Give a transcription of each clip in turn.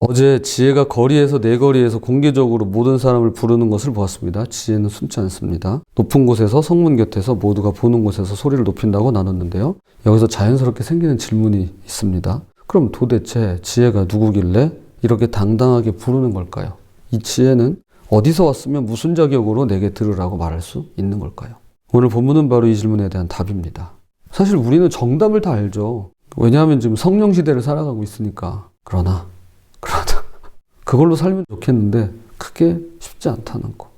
어제 지혜가 거리에서 내거리에서 공개적으로 모든 사람을 부르는 것을 보았습니다. 지혜는 숨지 않습니다. 높은 곳에서 성문 곁에서 모두가 보는 곳에서 소리를 높인다고 나눴는데요. 여기서 자연스럽게 생기는 질문이 있습니다. 그럼 도대체 지혜가 누구길래 이렇게 당당하게 부르는 걸까요? 이 지혜는 어디서 왔으면 무슨 자격으로 내게 들으라고 말할 수 있는 걸까요? 오늘 본문은 바로 이 질문에 대한 답입니다. 사실 우리는 정답을 다 알죠. 왜냐하면 지금 성령 시대를 살아가고 있으니까. 그러나 그걸로 살면 좋겠는데 그게 쉽지 않다는 거.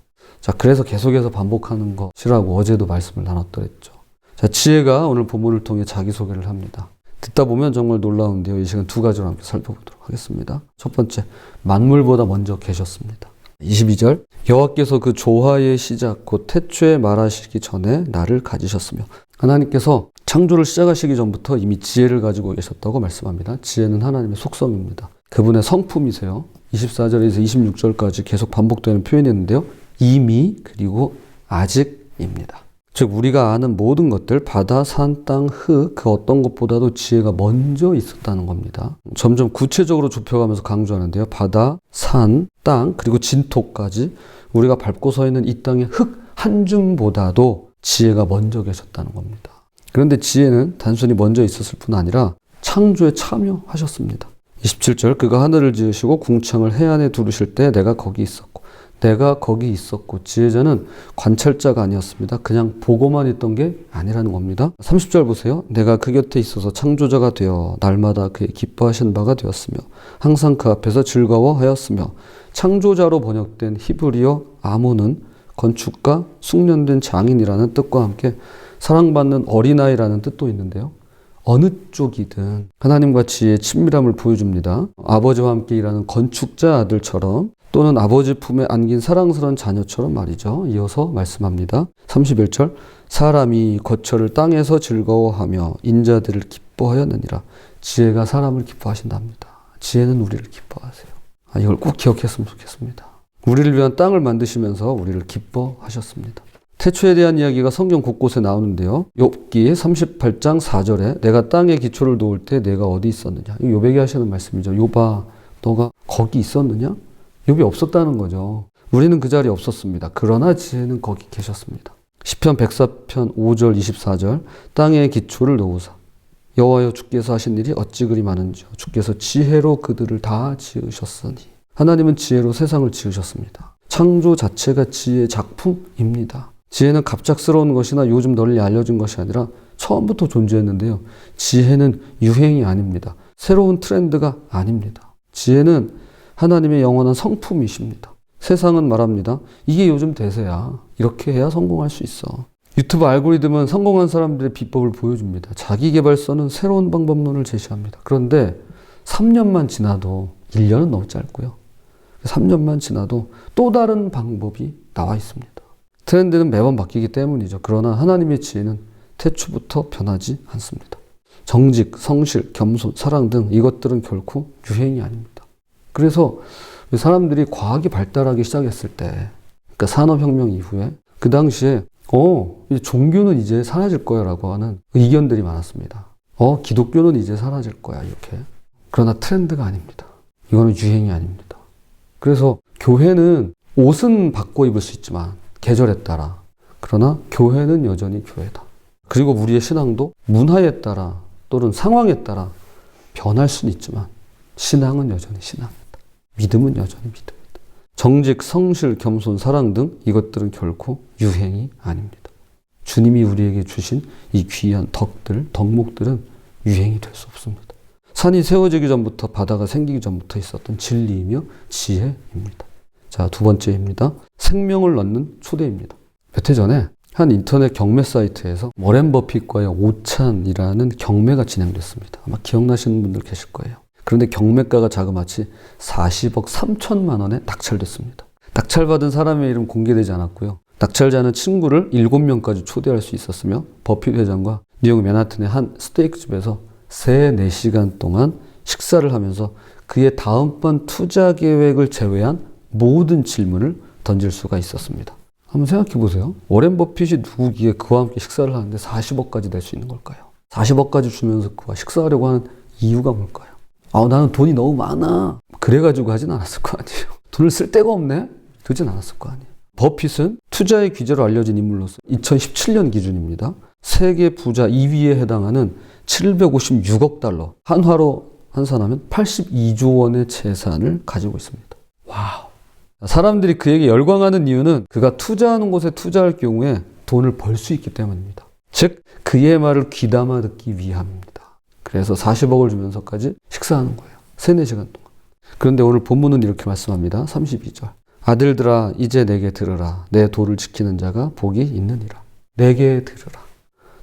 자, 그래서 계속해서 반복하는 것이라고 어제도 말씀을 나눴더랬죠. 자, 지혜가 오늘 본문을 통해 자기소개를 합니다. 듣다 보면 정말 놀라운데요. 이 시간 두 가지로 함께 살펴보도록 하겠습니다. 첫 번째, 만물보다 먼저 계셨습니다. 22절, 여호와께서 그 조화의 시작 곧 태초에 말하시기 전에 나를 가지셨으며, 하나님께서 창조를 시작하시기 전부터 이미 지혜를 가지고 계셨다고 말씀합니다. 지혜는 하나님의 속성입니다. 그분의 성품이세요. 24절에서 26절까지 계속 반복되는 표현이었는데요. 이미 그리고 아직입니다. 즉 우리가 아는 모든 것들, 바다, 산, 땅, 흙, 그 어떤 것보다도 지혜가 먼저 있었다는 겁니다. 점점 구체적으로 좁혀가면서 강조하는데요. 바다, 산, 땅, 그리고 진토까지 우리가 밟고 서 있는 이 땅의 흙 한 줌보다도 지혜가 먼저 계셨다는 겁니다. 그런데 지혜는 단순히 먼저 있었을 뿐 아니라 창조에 참여하셨습니다. 27절, 그가 하늘을 지으시고 궁창을 해안에 두르실 때 내가 거기 있었고 지혜자는 관찰자가 아니었습니다. 그냥 보고만 있던 게 아니라는 겁니다. 30절 보세요. 내가 그 곁에 있어서 창조자가 되어 날마다 그의 기뻐하신 바가 되었으며 항상 그 앞에서 즐거워하였으며. 창조자로 번역된 히브리어 아모는 건축가, 숙련된 장인이라는 뜻과 함께 사랑받는 어린아이라는 뜻도 있는데요. 어느 쪽이든 하나님과 지혜의 친밀함을 보여줍니다. 아버지와 함께 일하는 건축자 아들처럼 또는 아버지 품에 안긴 사랑스러운 자녀처럼 말이죠. 이어서 말씀합니다. 31절, 사람이 거처를 땅에서 즐거워하며 인자들을 기뻐하였느니라. 지혜가 사람을 기뻐하신답니다. 지혜는 우리를 기뻐하세요. 이걸 꼭 기억했으면 좋겠습니다. 우리를 위한 땅을 만드시면서 우리를 기뻐하셨습니다. 태초에 대한 이야기가 성경 곳곳에 나오는데요. 욥기 38장 4절에 내가 땅에 기초를 놓을 때 내가 어디 있었느냐. 이거 욥에게 하시는 말씀이죠. 욥아, 너가 거기 있었느냐? 욥이 없었다는 거죠. 우리는 그 자리에 없었습니다. 그러나 지혜는 거기 계셨습니다. 시편 104편 5절 24절, 땅에 기초를 놓으사 여호와여 주께서 하신 일이 어찌 그리 많은지요. 주께서 지혜로 그들을 다 지으셨으니. 하나님은 지혜로 세상을 지으셨습니다. 창조 자체가 지혜의 작품입니다. 지혜는 갑작스러운 것이나 요즘 널리 알려진 것이 아니라 처음부터 존재했는데요. 지혜는 유행이 아닙니다. 새로운 트렌드가 아닙니다. 지혜는 하나님의 영원한 성품이십니다. 세상은 말합니다. 이게 요즘 대세야. 이렇게 해야 성공할 수 있어. 유튜브 알고리즘은 성공한 사람들의 비법을 보여줍니다. 자기계발서는 새로운 방법론을 제시합니다. 그런데 3년만 지나도 1년은 너무 짧고요. 3년만 지나도 또 다른 방법이 나와 있습니다. 트렌드는 매번 바뀌기 때문이죠. 그러나 하나님의 지혜는 태초부터 변하지 않습니다. 정직, 성실, 겸손, 사랑 등 이것들은 결코 유행이 아닙니다. 그래서 사람들이 과학이 발달하기 시작했을 때, 그러니까 산업혁명 이후에 그 당시에 이제 종교는 이제 사라질 거야 라고 하는 의견들이 많았습니다. 기독교는 이제 사라질 거야 이렇게. 그러나 트렌드가 아닙니다. 이거는 유행이 아닙니다. 그래서 교회는 옷은 바꿔 입을 수 있지만 계절에 따라, 그러나 교회는 여전히 교회다. 그리고 우리의 신앙도 문화에 따라 또는 상황에 따라 변할 수는 있지만 신앙은 여전히 신앙이다. 믿음은 여전히 믿음이다. 정직, 성실, 겸손, 사랑 등 이것들은 결코 유행이 아닙니다. 주님이 우리에게 주신 이 귀한 덕목들은 유행이 될 수 없습니다. 산이 세워지기 전부터, 바다가 생기기 전부터 있었던 진리이며 지혜입니다. 자, 두 번째입니다. 생명을 넣는 초대입니다. 몇 해 전에 한 인터넷 경매 사이트에서 워렌 버핏과의 오찬이라는 경매가 진행됐습니다. 아마 기억나시는 분들 계실 거예요. 그런데 경매가가 자그마치 40억 3천만 원에 낙찰됐습니다. 낙찰받은 사람의 이름 공개되지 않았고요. 낙찰자는 친구를 7명까지 초대할 수 있었으며 버핏 회장과 뉴욕 맨하튼의 한 스테이크집에서 3-4시간 동안 식사를 하면서 그의 다음번 투자 계획을 제외한 모든 질문을 던질 수가 있었습니다. 한번 생각해 보세요. 워렌 버핏이 누구기에 그와 함께 식사를 하는데 40억까지 낼 수 있는 걸까요? 40억까지 주면서 그와 식사하려고 하는 이유가 뭘까요? 나는 돈이 너무 많아. 그래가지고 하진 않았을 거 아니에요. 돈을 쓸 데가 없네? 그러진 않았을 거 아니에요. 버핏은 투자의 귀재로 알려진 인물로서 2017년 기준입니다. 세계 부자 2위에 해당하는 756억 달러, 한화로 환산하면 82조 원의 재산을 가지고 있습니다. 와우. 사람들이 그에게 열광하는 이유는 그가 투자하는 곳에 투자할 경우에 돈을 벌 수 있기 때문입니다. 즉 그의 말을 귀담아 듣기 위함입니다. 그래서 40억을 주면서까지 식사하는 거예요. 3-4시간 동안. 그런데 오늘 본문은 이렇게 말씀합니다. 32절. 아들들아 이제 내게 들으라. 내 도를 지키는 자가 복이 있느니라. 내게 들으라.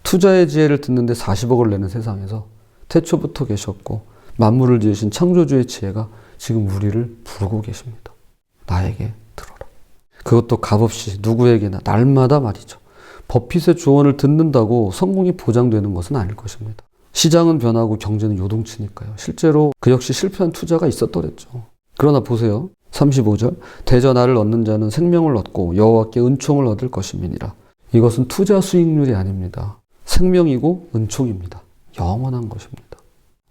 투자의 지혜를 듣는데 40억을 내는 세상에서 태초부터 계셨고 만물을 지으신 창조주의 지혜가 지금 우리를 부르고 계십니다. 나에게 들어라. 그것도 값없이 누구에게나 날마다 말이죠. 버핏의 조언을 듣는다고 성공이 보장되는 것은 아닐 것입니다. 시장은 변하고 경제는 요동치니까요. 실제로 그 역시 실패한 투자가 있었더랬죠. 그러나 보세요. 35절. 대저 나를 얻는 자는 생명을 얻고 여호와께 은총을 얻을 것임이니라. 이것은 투자 수익률이 아닙니다. 생명이고 은총입니다. 영원한 것입니다.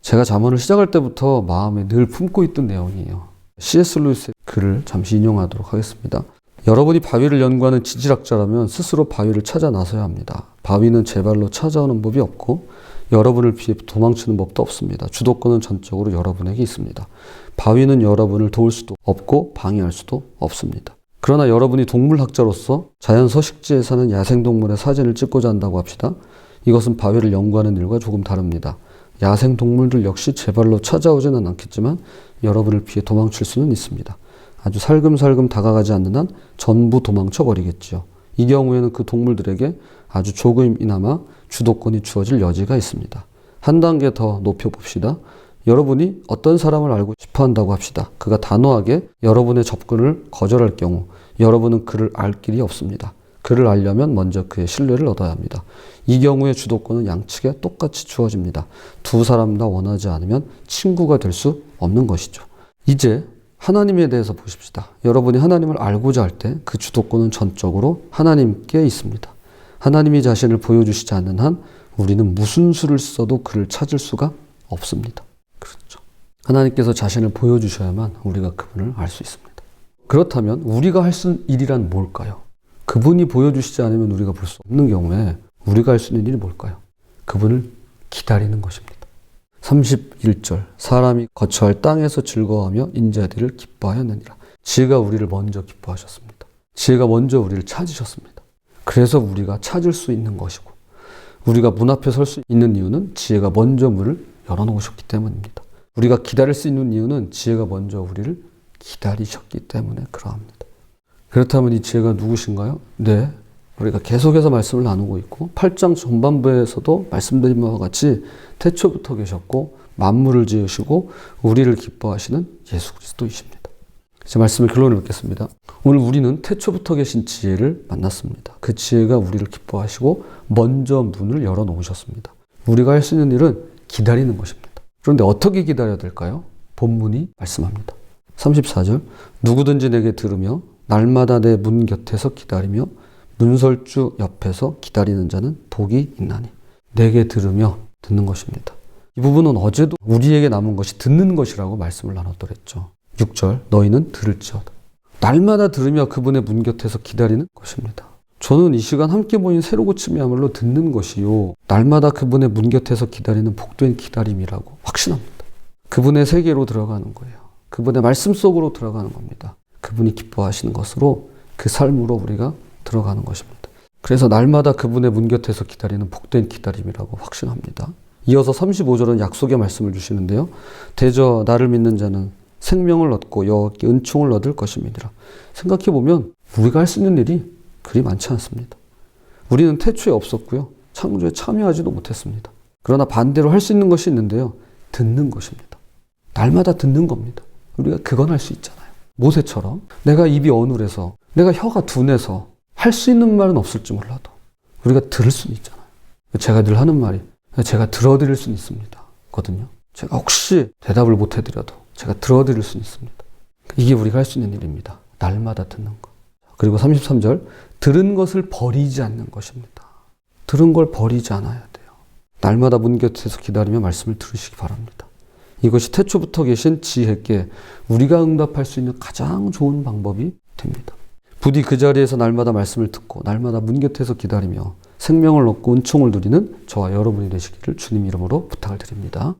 제가 잠언을 시작할 때부터 마음에 늘 품고 있던 내용이에요. C.S. 루이스의 글을 잠시 인용하도록 하겠습니다. 여러분이 바위를 연구하는 지질학자라면 스스로 바위를 찾아 나서야 합니다. 바위는 제 발로 찾아오는 법이 없고 여러분을 피해 도망치는 법도 없습니다. 주도권은 전적으로 여러분에게 있습니다. 바위는 여러분을 도울 수도 없고 방해할 수도 없습니다. 그러나 여러분이 동물학자로서 자연 서식지에 사는 야생동물의 사진을 찍고자 한다고 합시다. 이것은 바위를 연구하는 일과 조금 다릅니다. 야생동물들 역시 제 발로 찾아오지는 않겠지만 여러분을 피해 도망칠 수는 있습니다. 아주 살금살금 다가가지 않는 한 전부 도망쳐 버리겠지요. 이 경우에는 그 동물들에게 아주 조금이나마 주도권이 주어질 여지가 있습니다. 한 단계 더 높여봅시다. 여러분이 어떤 사람을 알고 싶어 한다고 합시다. 그가 단호하게 여러분의 접근을 거절할 경우 여러분은 그를 알 길이 없습니다. 그를 알려면 먼저 그의 신뢰를 얻어야 합니다. 이 경우에 주도권은 양측에 똑같이 주어집니다. 두 사람 다 원하지 않으면 친구가 될 수 없는 것이죠. 이제 하나님에 대해서 보십시다. 여러분이 하나님을 알고자 할 때 그 주도권은 전적으로 하나님께 있습니다. 하나님이 자신을 보여주시지 않는 한 우리는 무슨 수를 써도 그를 찾을 수가 없습니다. 그렇죠. 하나님께서 자신을 보여주셔야만 우리가 그분을 알 수 있습니다. 그렇다면 우리가 할 수 있는 일이란 뭘까요? 그분이 보여주시지 않으면 우리가 볼 수 없는 경우에 우리가 할 수 있는 일이 뭘까요? 그분을 기다리는 것입니다. 31절. 사람이 거처할 땅에서 즐거워하며 인자들을 기뻐하였느니라. 지혜가 우리를 먼저 기뻐하셨습니다. 지혜가 먼저 우리를 찾으셨습니다. 그래서 우리가 찾을 수 있는 것이고 우리가 문 앞에 설 수 있는 이유는 지혜가 먼저 문을 열어놓으셨기 때문입니다. 우리가 기다릴 수 있는 이유는 지혜가 먼저 우리를 기다리셨기 때문에 그러합니다. 그렇다면 이 지혜가 누구신가요? 네, 우리가 계속해서 말씀을 나누고 있고 8장 전반부에서도 말씀드린 바와 같이 태초부터 계셨고 만물을 지으시고 우리를 기뻐하시는 예수 그리스도이십니다. 제 말씀을 결론을 맺겠습니다. 오늘 우리는 태초부터 계신 지혜를 만났습니다. 그 지혜가 우리를 기뻐하시고 먼저 문을 열어놓으셨습니다. 우리가 할 수 있는 일은 기다리는 것입니다. 그런데 어떻게 기다려야 될까요? 본문이 말씀합니다. 34절. 누구든지 내게 들으며 날마다 내 문 곁에서 기다리며 문설주 옆에서 기다리는 자는 복이 있나니. 내게 들으며 듣는 것입니다. 이 부분은 어제도 우리에게 남은 것이 듣는 것이라고 말씀을 나눴더랬죠. 6절. 너희는 들을지어다. 날마다 들으며 그분의 문 곁에서 기다리는 것입니다. 저는 이 시간 함께 모인 새로 고침이야말로 듣는 것이요 날마다 그분의 문 곁에서 기다리는 복된 기다림이라고 확신합니다. 그분의 세계로 들어가는 거예요. 그분의 말씀 속으로 들어가는 겁니다. 그분이 기뻐하시는 것으로 그 삶으로 우리가 들어가는 것입니다. 그래서 날마다 그분의 문 곁에서 기다리는 복된 기다림이라고 확신합니다. 이어서 35절은 약속의 말씀을 주시는데요. 대저 나를 믿는 자는 생명을 얻고 여호와께 은총을 얻을 것임이니라. 생각해보면 우리가 할 수 있는 일이 그리 많지 않습니다. 우리는 태초에 없었고요. 창조에 참여하지도 못했습니다. 그러나 반대로 할 수 있는 것이 있는데요. 듣는 것입니다. 날마다 듣는 겁니다. 우리가 그건 할 수 있잖아요. 모세처럼 내가 입이 어눌해서 내가 혀가 둔해서 할 수 있는 말은 없을지 몰라도 우리가 들을 수는 있잖아요. 제가 늘 하는 말이 제가 들어드릴 수는 있습니다. 거든요. 제가 혹시 대답을 못 해드려도 제가 들어드릴 수는 있습니다. 이게 우리가 할 수 있는 일입니다. 날마다 듣는 것. 그리고 33절. 들은 것을 버리지 않는 것입니다. 들은 걸 버리지 않아야 돼요. 날마다 문 곁에서 기다리며 말씀을 들으시기 바랍니다. 이것이 태초부터 계신 지혜께 우리가 응답할 수 있는 가장 좋은 방법이 됩니다. 부디 그 자리에서 날마다 말씀을 듣고 날마다 문 곁에서 기다리며 생명을 얻고 은총을 누리는 저와 여러분이 되시기를 주님 이름으로 부탁을 드립니다.